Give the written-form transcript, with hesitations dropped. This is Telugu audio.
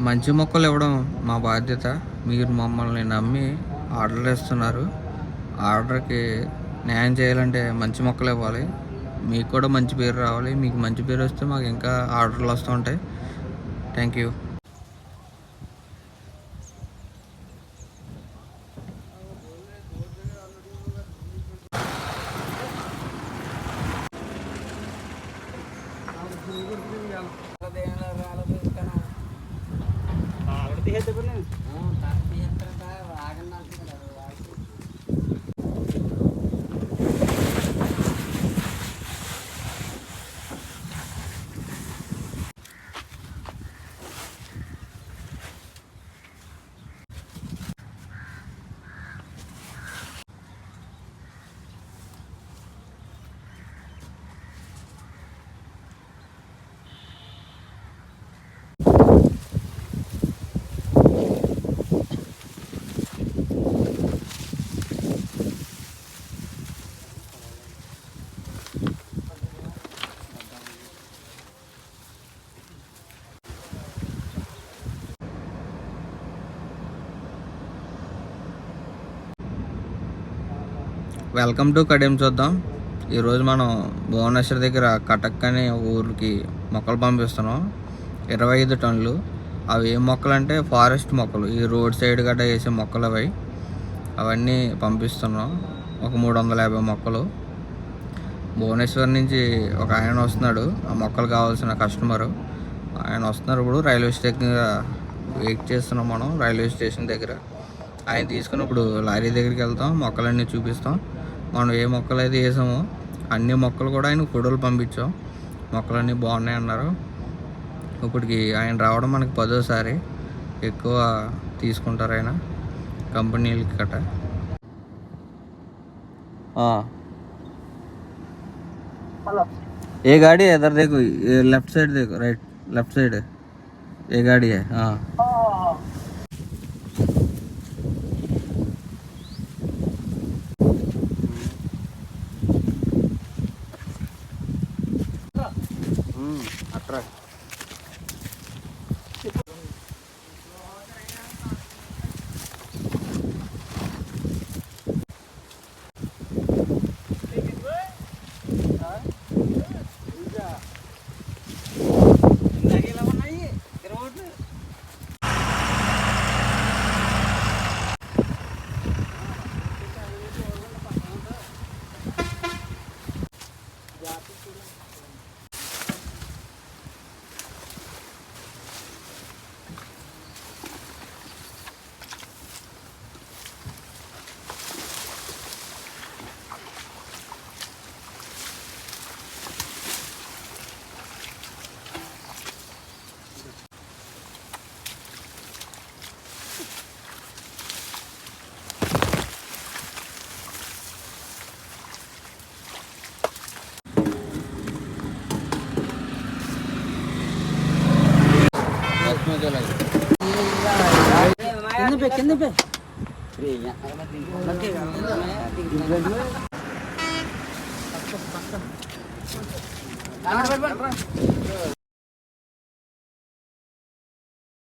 మంచి మొక్కలు ఇవ్వడం మా బాధ్యత. మీరు మమ్మల్ని నమ్మి ఆర్డర్ ఇస్తున్నారు. ఆర్డర్కి న్యాయం చేయాలంటే మంచి మొక్కలు ఇవ్వాలి. మీకు కూడా మంచి పేరు రావాలి. మీకు మంచి పేరు వస్తే మాకు ఇంకా ఆర్డర్లు వస్తూ ఉంటాయి. Thank you. Welcome to Kadiyam చూద్దాం. ఈరోజు మనం భువనేశ్వర్ దగ్గర కటక్ అనే ఊరికి మొక్కలు పంపిస్తున్నాం. 25 టన్నులు. అవి ఏం మొక్కలు అంటే ఫారెస్ట్ మొక్కలు. ఈ రోడ్ సైడ్ గట్రా వేసే మొక్కలు అవన్నీ పంపిస్తున్నాం. ఒక 350 మొక్కలు. భువనేశ్వర్ నుంచి ఒక ఆయన వస్తున్నాడు. ఆ మొక్కలు కావాల్సిన కస్టమరు ఆయన వస్తున్నారు. ఇప్పుడు రైల్వే స్టేషన్ దగ్గర వెయిట్ చేస్తున్నాం మనం. రైల్వే స్టేషన్ దగ్గర ఆయన తీసుకున్నప్పుడు లారీ దగ్గరికి వెళ్తాం. మొక్కలన్నీ చూపిస్తాం. మనం ఏ మొక్కలు అయితే వేసామో అన్ని మొక్కలు కూడా ఆయన ఫోటోలు పంపించాం. మొక్కలన్నీ బాగున్నాయి అన్నారు. ఇప్పటికి ఆయన రావడం మనకి 10వ సారి. ఎక్కువ తీసుకుంటారు ఆయన కంపెనీలకి గట్ట. ఏ गाड़ी है इधर देखो, लेफ्ट साइड देखो, राइट लेफ्ट साइड है ये गाड़ी है. हाँ अट्रैक्ट कितने पे लगेगा